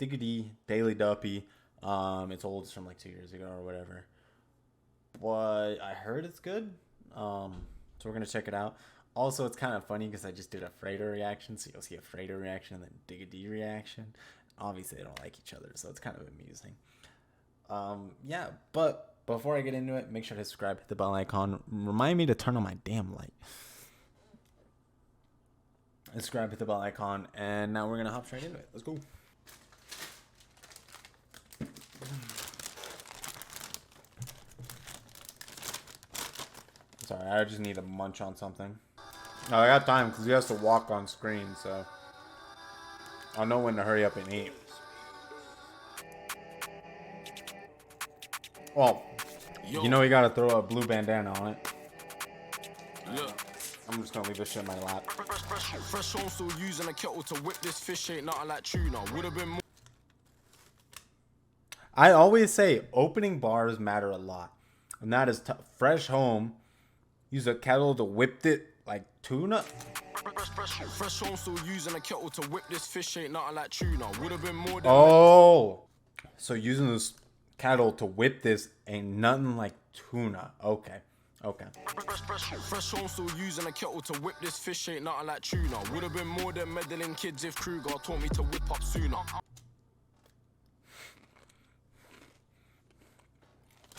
Digga D, Daily Duppy. It's old. It's from like 2 years ago or whatever. But I heard it's good. So we're gonna check it out. Also, it's kind of funny because I just did a Freighter reaction, so you'll see a Freighter reaction and then Digga D reaction. Obviously, they don't like each other, so it's kind of amusing. Yeah, but before I get into it, make sure to subscribe, hit the bell icon. Remind me to turn on my damn light. Subscribe, hit the bell icon, and now we're gonna hop straight into it. Let's go. Sorry, I just need to munch on something. Oh, I got time because he has to walk on screen, so I'll know when to hurry up and eat. Well, you know you gotta throw a blue bandana on it. Look. I'm just gonna leave this shit in my lap. Fresh home, still using a kettle to whip this fish, ain't nothing like tuna. Would have been more. I always say opening bars matter a lot, and that is fresh home. Use a kettle to whip it like tuna. Fresh home, still using a kettle to whip this fish, ain't nothing like tuna. Would have been more than. Oh, so using this kettle to whip this ain't nothing like tuna. Okay. Okay. Fresh home, still using a kettle to whip this fish, ain't nothing like tuna. Would have been more than meddling kids if Kruger taught me to whip up sooner.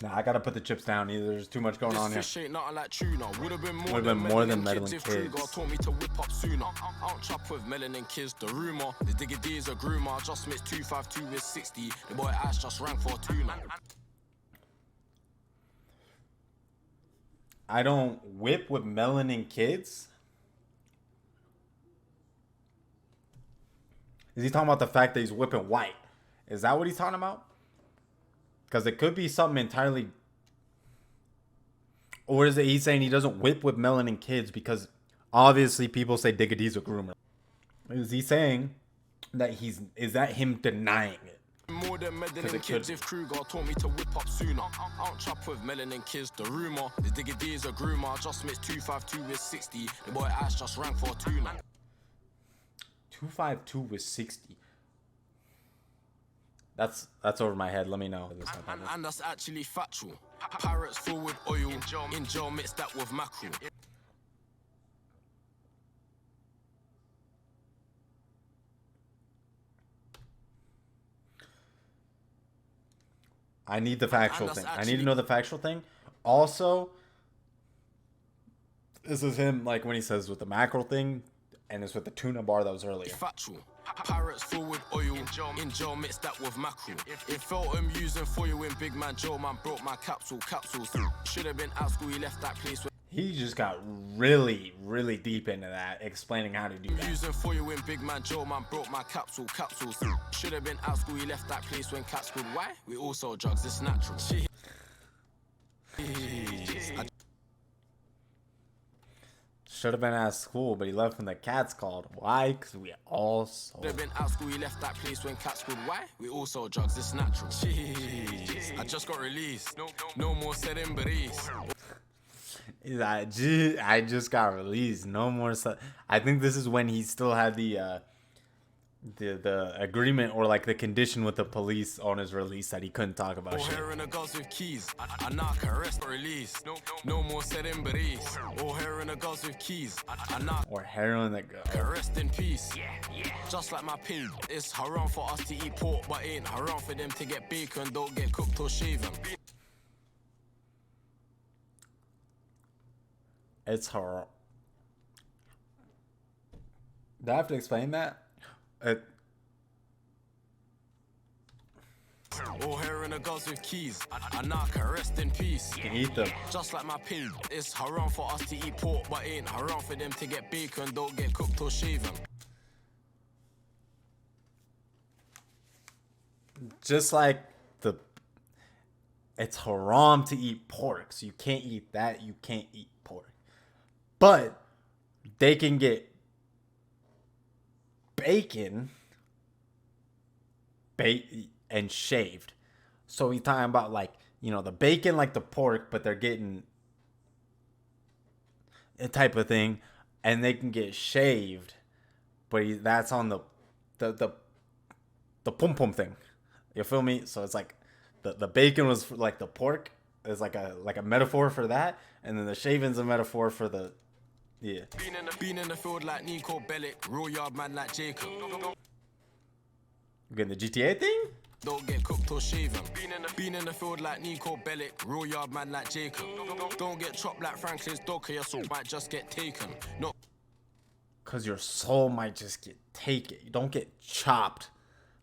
Nah, I gotta put the chips down. Either there's too much going on here. Fish ain't nothing like tuna. Would have been more than meddling kids if Kruger taught me to whip up sooner. I don't chop with melanin kids. The rumor, the Digga D is a groomer. Just mixed 252 with 60. The boy ass just rang for a tuna. I don't whip with melanin kids. Is he talking about the fact that he's whipping white? Is that what he's talking about? Because it could be something entirely. Or is it he's saying he doesn't whip with melanin kids because obviously people say Digga D's a groomer? Is he saying that is that him denying it? More than meddling kids if Kruger taught me to whip up sooner. I don't chop with melanin kids. The rumor, the Digga D is a groomer. Just mixed 252 with 60. The boy ass just rang for a tuna. 252 with 60. That's over my head. Let me know. And that's actually factual. Parrots full with oil. In gel mix that with mackerel. I need the factual thing. I need to know the factual thing. Also, this is him like when he says with the mackerel thing, and it's with the tuna bar that was earlier. Factual. Parrots full with oil. In gel mix that with mackerel. It felt him using foil when big man Joe man broke my capsules. Should have been out school. He left that place. He just got really, really deep into that, explaining how to do that. Using foil when big man Joe man broke my capsules. Should have been out school. He left that place when cats could. Why? We all sell drugs. It's natural. Should have been at school, but he left when the cats called. Why? Because we all sold. Should have been out school. He left that place when cats could. Why? We all sell drugs. It's natural. Jeez. I just got released. No more setting berries. I just got released. No more. I think this is when he still had the agreement or like the condition with the police on his release that he couldn't talk about shit. Hair in the girls with keys. I knock arrest release. No more setting berries. Or hair in the girls with keys. Or hair in the girls. Rest in peace. Yeah. Just like my pin. It's haram for us to eat pork, but ain't haram for them to get bacon. Don't get cooked or shaven. It's horrible. Do I have to explain that? All hair in the girls with keys. I knock rest in peace. You can eat them. Just like my pin. It's haram for us to eat pork, but ain't haram for them to get bacon. Don't get cooked or shaven. Just like it's haram to eat pork, so you can't eat that. You can't eat pork. But they can get bacon and shaved. So he's talking about like, the bacon like the pork, but they're getting a type of thing, and they can get shaved, but that's on the the pum pum thing. You feel me? So it's like the bacon was like the pork is like a metaphor for that, and then the shaving's a metaphor for the yeah. Been in the field like Nico Bellic, real yard man like Jacob. You getting the GTA thing? Don't get cooked or shaven. Been in the field like Nico Bellic, real yard man like Jacob. Don't get chopped like Franklin's dog, cause your soul might just get taken. No, cause your soul might just get taken. You don't get chopped.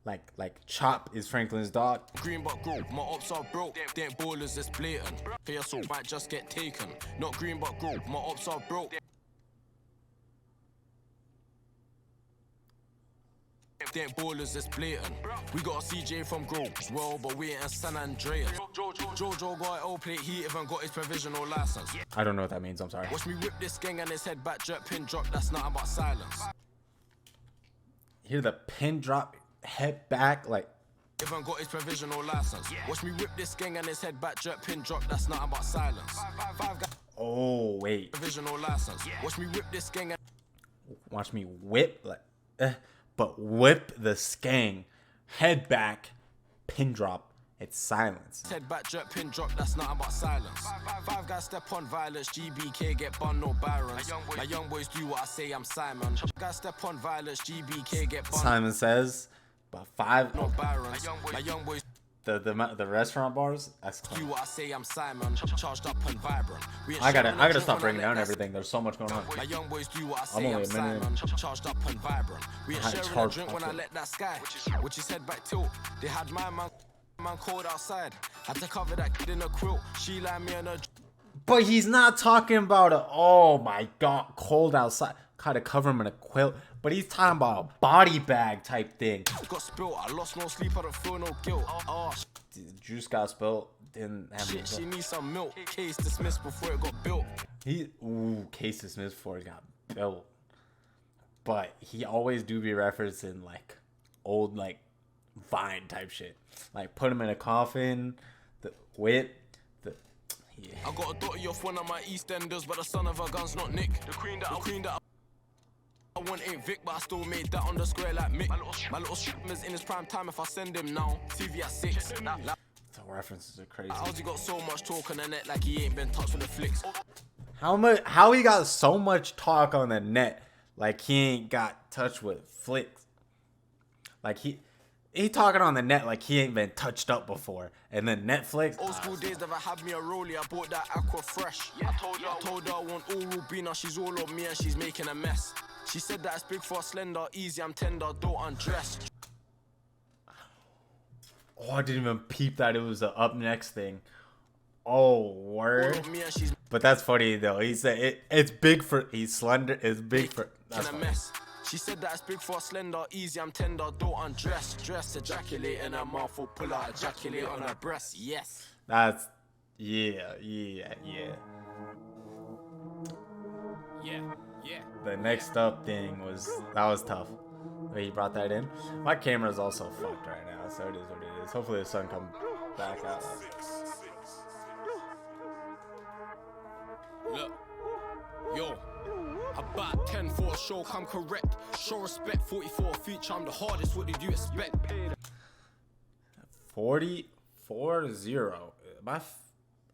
Like Chop is Franklin's dog. Green but grow, my ops are broke. They ain't ballers, it's blatant. Cause your soul might just get taken. Not green but grow, my ops are broke. They ain't ballers, it's blatant. We got a CJ from Grove as well, but we ain't in San Andreas. Jojo got an L plate, he even got his provisional license. I don't know what that means, I'm sorry. Watch me whip this gang and his head back, jerk pin drop, that's nothing but silence. Hear the pin drop, head back, like. Even got his provisional license. Watch me whip this gang and his head back, jerk pin drop, that's nothing but silence. Oh, wait. Provisional license. Watch me whip this gang and. Watch me whip, like, but whip the skang, head back, pin drop, it's silence. Head back, jerk, pin drop, that's nothing but silence. Five guys step on violence, GBK get bun, no Byrons. My young boys do what I say, I'm Simon. Guys step on violence, GBK get bun. Simon says, but five. No Byrons. My young boys. The restaurant bars. That's do what I say, I'm Simon. Charged up and vibrant. I gotta stop breaking down everything. There's so much going on. My young boys do what I say, I'm Simon. Charged up and vibrant. We ain't sharing a drink when I let that sky. Which is head back tilt. They had my man cold outside. Had to cover that kid in a quilt. She lined me on a. But he's not talking about a, oh my god, cold outside. Gotta cover him in a quilt. But he's talking about a body bag type thing. Got spilled, I lost no sleep, I don't feel no guilt. Oh, the juice got spilled. Didn't have shit, she needs some milk. Case dismissed before it got built. Case dismissed before it got built. But he always do be referencing like old like Vine type shit. Like put him in a coffin, the whip, yeah. I got a daughter off one of my EastEnders, but the son of a gun's not Nick. The queen that I want ain't Vic, but I still made that on the square like Mick. My little shipman's in his prime time if I send him now. TV at 6. The references are crazy. How's he got so much talk on the net like he ain't been touched with the flicks? How he got so much talk on the net like he ain't got touched with flicks? Like he talking on the net like he ain't been touched up before. And then Netflix. Old school days never had me a rollie. I bought that Aqua Fresh. I told her I want all Rubina. She's all on me and she's making a mess. She said that it's big for a slender. Easy, I'm tender. Don't undress. Oh, I didn't even peep that it was the up next thing. Oh, word. But that's funny though. He said it's big for. He's slender. It's big for. That's funny. She said that it's big for a slender, easy, I'm tender, don't undress. Dress, ejaculate in her mouth or pull out, ejaculate on her breast, yes. That's, yeah. The next up thing that was tough. Wait, he brought that in? My camera's also fucked right now, so it is what it is. Hopefully the sun comes back out. Look, yo. About 10 for a show, come correct. Show respect, 44 feature, I'm the hardest, what did you expect? 40-0.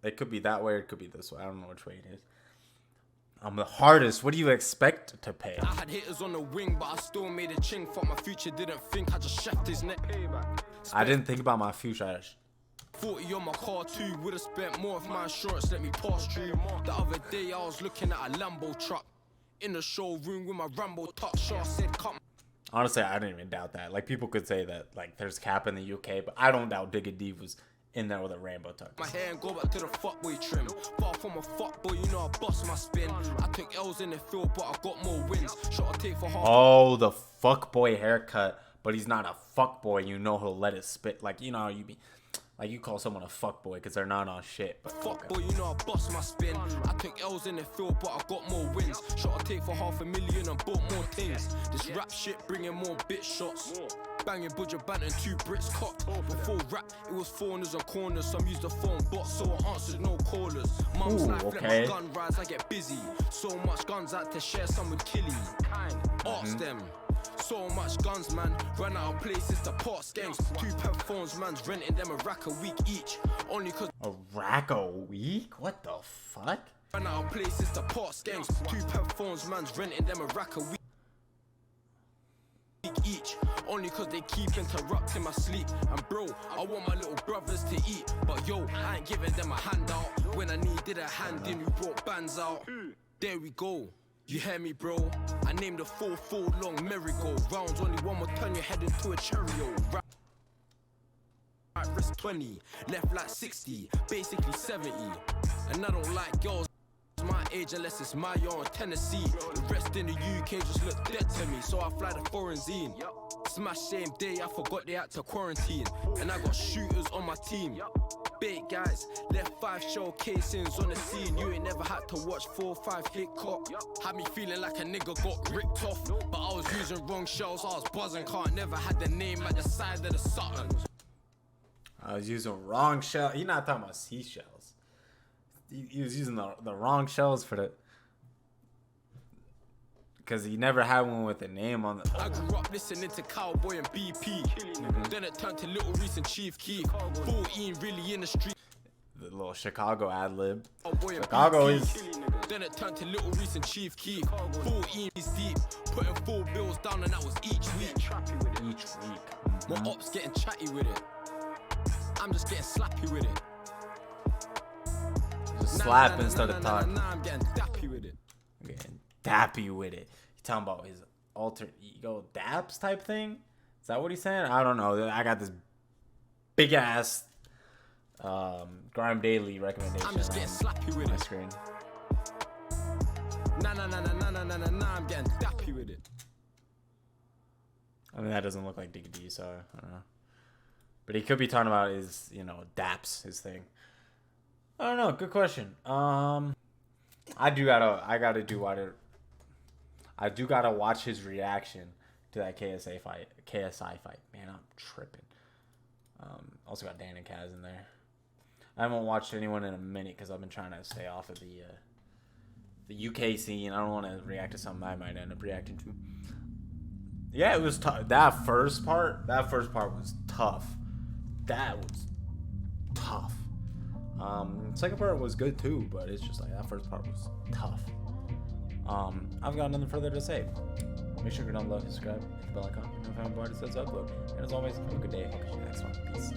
It could be that way or it could be this way. I don't know which way it is. I'm the hardest. What do you expect to pay? I had hitters on the wing, but I still made a ching. Fuck my future, didn't think, I just shaft his neck. I didn't think about my future. 40 on my car too, would've spent more if my insurance let me pass through. The other day I was looking at a Lambo truck. In the showroom with my Rambo talk show, I said come. Honestly, I didn't even doubt that. Like people could say that like there's cap in the UK, but I don't doubt Digga D was in there with a Rambo tuck. My hair and go back to the fuckboy trim. Far from a fuckboy, you know I bust my spin. I took L's in the field, but I got more wins. Shot a tape for half. Oh, the fuckboy haircut, but he's not a fuckboy. You know he'll let it spit. Like you know how you be. Like you call someone a fuckboy because they're not on shit. But fuckboy, you know I bust my spin. I took L's in the field, but I got more wins. Shot a tape for $500,000 and bought more things. This rap shit bringing more bit shots. Banging budget band and 2 Brits cocked. Before rap, it was corners and corners. Some used the phone box, so I answered no callers. Mum's knife, let my gun rise, I get busy. So much guns out to share, some would kill you. Ask them. So much guns, man. Run out of places to parts gangs. 2 pen phones, man's renting them a rack a week each. Only cause A rack a week? What the fuck? run out of places to parts gangs. 2 pen phones, man's renting them a rack a week each. Only cause they keep interrupting my sleep. And bro, I want my little brothers to eat. But yo, I ain't giving them a handout. When I needed a hand in, we brought bands out. There we go. You hear me, bro? I named a 4-4 long merry-go-rounds. Only one will turn your head into a Cheerio. Right wrist 20, left like 60, basically 70. And I don't like girls my age unless it's Maya or Tennessee. The rest in the UK just look dead to me, so I fly the foreign zine. Smash same day, I forgot they had to quarantine. And I got shooters on my team. Big guys, left 5 shell casings on the scene. You ain't never had to watch 4 or 5 hit cop. Had me feeling like a nigga got ripped off. But I was using wrong shells, I was buzzing. Can't never had the name at the side of the Sutton. I was using wrong shell. He's not talking about seashells. He was using the wrong shells for the... Because he never had one with a name on the... I grew up listening to Cowboy and BP. Then it turned to Little Reese and Chief Keef. 14 really in the street. The little Chicago ad-lib. Chicago is... Then it turned to Little Reese and Chief Keef. 14 is deep. Putting 4 bills down and that was each week. Each week. My ops getting chatty with it. I'm just getting slappy with it. Just slap instead of talk. Nah, I'm getting dappy with it. I'm getting dappy with it. You talking about his alter ego daps type thing? Is that what he's saying? I don't know. I got this big ass Grime Daily recommendation. I'm just getting slappy with my it. screen. Nah, I'm getting dappy with it. I mean, that doesn't look like Digga D, so I don't know. But he could be talking about his, daps, his thing. I don't know. Good question. I do gotta watch his reaction to that KSI fight. Man, I'm tripping. Also got Dan and Kaz in there. I haven't watched anyone in a minute because I've been trying to stay off of the UK scene. I don't want to react to something I might end up reacting to. Yeah, it was tough. That first part was tough. That was tough. Second part was good too, but it's just like that first part was tough. I've got nothing further to say. Make sure you're down below, subscribe, hit the bell icon, notify when Barty says upload. And as always, have a good day. I'll catch you next one. Peace.